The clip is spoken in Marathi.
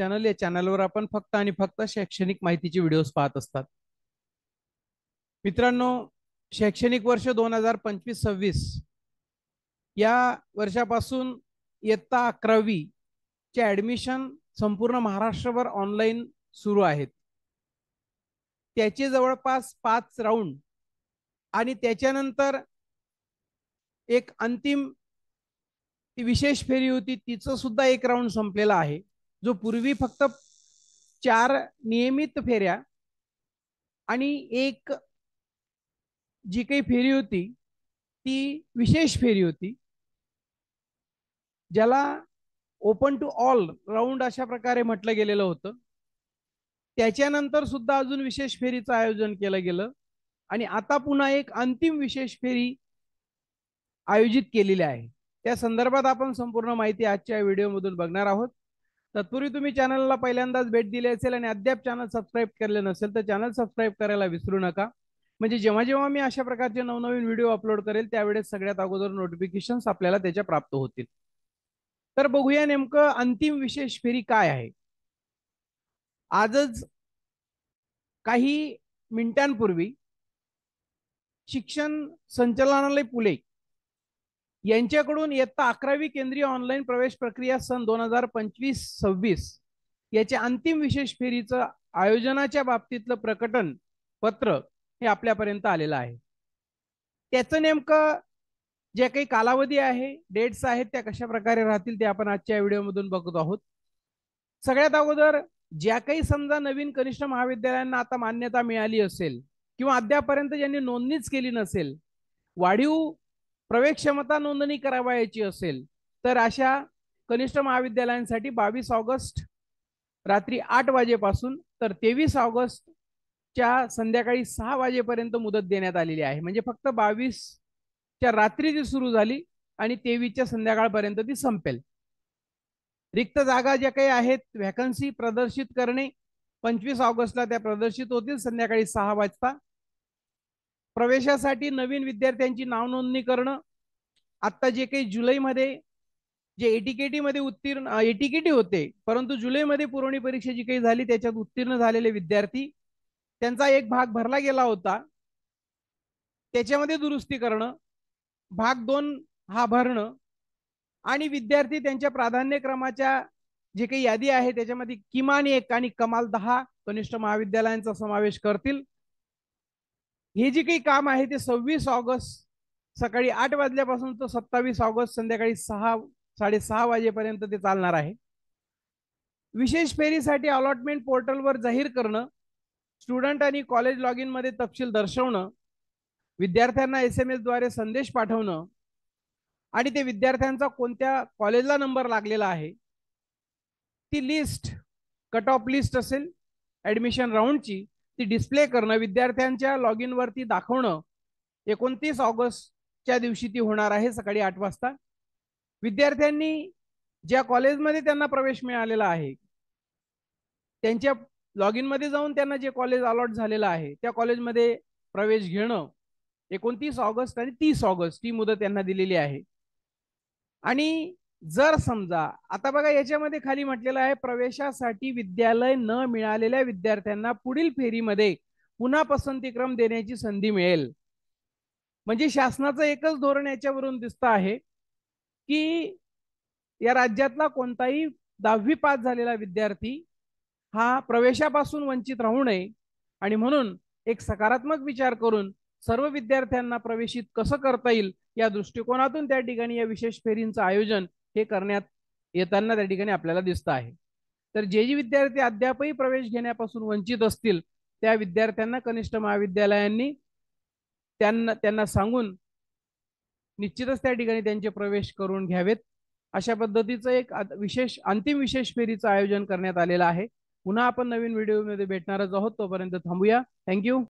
चॅनल. या चॅनलवर आपण फक्त आणि फक्त शैक्षणिक माहितीचे व्हिडिओज पाहत असतात. मित्रांनो, शैक्षणिक वर्ष 2025-26 या वर्षापासून इयत्ता 11वी चे ऍडमिशन संपूर्ण महाराष्ट्रभर ऑनलाईन सुरू आहेत. त्याचे जवळपास 5 राऊंड आणि त्याच्यानंतर एक अंतिम विशेष फेरी होती, तिचं सुद्धा एक राऊंड संपलेला आहे. जो पूर्वी फक्त 4 नियमित फेऱ्या आणि एक जी काही फेरी होती ती विशेष फेरी होती, ज्याला ओपन टू ऑल राऊंड अशा प्रकारे म्हटलं गेलेलं होतं. त्याच्यानंतर सुद्धा अजून विशेष फेरीचं आयोजन केलं गेलं आणि आता पुन्हा एक अंतिम विशेष फेरी आयोजित केलेली आहे. त्या संदर्भात आपण संपूर्ण माहिती आजच्या व्हिडिओमधून बघणार आहोत. तत्पूर्वी तुम्ही चॅनलला पहिल्यांदाच भेट दिली असेल आणि अद्याप चॅनल सबस्क्राईब केले नसेल तर चॅनल सबस्क्राईब करायला विसरू नका, म्हणजे जेव्हा जेव्हा मी अशा प्रकारचे नवनवीन व्हिडिओ अपलोड करेल त्यावेळेस सगळ्यात अगोदर नोटिफिकेशन्स आपल्याला त्याच्या प्राप्त होतील. तर बघूया नेमकं अंतिम विशेष फेरी काय आहे. आजच काही मिनिटांपूर्वी शिक्षण संचालनालय पुणे यांच्याकडून इयत्ता 11वी केंद्रीय ऑनलाईन प्रवेश प्रक्रिया सन 2025-26 याच्या अंतिम विशेष फेरीचं आयोजनाच्या बाबतीतलं प्रकटन पत्र हे आपल्यापर्यंत आलेलं आहे. त्याचं नेमकं जे काही कालावधी आहे, डेट्स आहेत, त्या कशा प्रकारे राहतील ते आपण आजच्या व्हिडिओमधून बघत आहोत. सगळ्यात अगोदर ज्या काही समजा नवीन कनिष्ठ महाविद्यालयांना आता मान्यता मिळाली असेल किंवा अद्यापर्यंत ज्यांनी नोंदणीच केली नसेल, वाढीव प्रवेश क्षमता नोंदणी करावयाची असेल, तर अशा कनिष्ठ महाविद्यालयांसाठी 22 ऑगस्ट रात्री 8 वाजेपासून तर 23 ऑगस्टच्या संध्याकाळी 6 वाजेपर्यंत मुदत देण्यात आलेली आहे. म्हणजे फक्त 22च्या रात्री ती सुरू झाली आणि 23च्या संध्याकाळपर्यंत ती संपेल. रिक्त जागा ज्या काही आहेत, व्हॅकन्सी प्रदर्शित करणे 25 ऑगस्टला त्या प्रदर्शित होतील संध्याकाळी 6 वाजता. प्रवेशासाठी नवीन विद्यार्थ्यांची नाव नोंदणी करणं, आता जे काही जुलैमध्ये जे एटीकेटी मध्ये उत्तीर्ण एटीकेटी होते परंतु जुलैमध्ये पुरवणी परीक्षा जी काही झाली त्याच्यात उत्तीर्ण झालेले विद्यार्थी, त्यांचा एक भाग भरला गेला होता, त्याच्यामध्ये दुरुस्ती करणं, भाग 2 हा भरणं आणि विद्यार्थी त्यांच्या प्राधान्यक्रमाच्या जे काही यादी आहे त्याच्यामध्ये किमान 1 आणि कमाल 10 कनिष्ठ महाविद्यालयांचा समावेश करतील. हे जे काही काम आहे ते 26 ऑगस्ट सकाळी 8 वाजल्यापासून तर 27 ऑगस्ट संध्याकाळी 6-6:30 वाजेपर्यंत ते चालणार आहे. विशेष फेरीसाठी अलॉटमेंट पोर्टलवर जाहीर करणं, स्टुडंट आणि कॉलेज लॉग इन मध्ये तपशील दर्शवणं, विद्यार्थ्यांना SMS द्वारे संदेश पाठवणं आणि ते विद्यार्थ्यांचा कोणत्या कॉलेजला नंबर लागलेला आहे ती लिस्ट, कट ऑफ लिस्ट असेल ऍडमिशन राऊंडची, ती डिस्प्ले करणं, विद्यार्थ्यांच्या लॉग इन वरती दाखवणं. 29 ऑगस्टच्या दिवशी ती होणार आहे सकाळी 8 वाजता. विद्यार्थ्यांनी ज्या कॉलेजमध्ये त्यांना प्रवेश मिळालेला आहे त्यांच्या लॉग इन मध्ये जाऊन त्यांना जे कॉलेज अलॉट झालेलं आहे त्या कॉलेजमध्ये प्रवेश घेणं. 29 ऑगस्ट आणि 30 ऑगस्ट ही मुदत त्यांना दिलेली आहे. आणि जर समजा आता बघा याच्यामध्ये खाली म्हटलेलं आहे, प्रवेशासाठी विद्यालय न मिळालेल्या विद्यार्थ्यांना पुढील फेरीमध्ये पुन्हा पसंतीक्रम देण्याची संधी मिळेल. म्हणजे शासनाचं एकच धोरण याच्यावरून दिसतं आहे की या राज्यातला कोणताही 10वी पास झालेला विद्यार्थी हा प्रवेशापासून वंचित राहू नये आणि म्हणून एक सकारात्मक विचार करून सर्व विद्यार्थ्यांना प्रवेशित कसं करता येईल या दृष्टिकोनातून त्या ठिकाणी या विशेष फेरींचं आयोजन हे करण्यात येताना त्या ठिकाणी आपल्याला दिसतं आहे. तर जे विद्यार्थी अद्यापही प्रवेश घेण्यापासून वंचित असतील त्या विद्यार्थ्यांना कनिष्ठ महाविद्यालयांनी त्यांना सांगून निश्चितच त्या ठिकाणी त्यांचे प्रवेश करून घ्यावेत. अशा पद्धतीचं एक अंतिम विशेष फेरीचं आयोजन करण्यात आलेलं आहे. पुन्हा आपण नवीन व्हिडिओमध्ये भेटणारच आहोत, तोपर्यंत थांबूया. थँक्यू.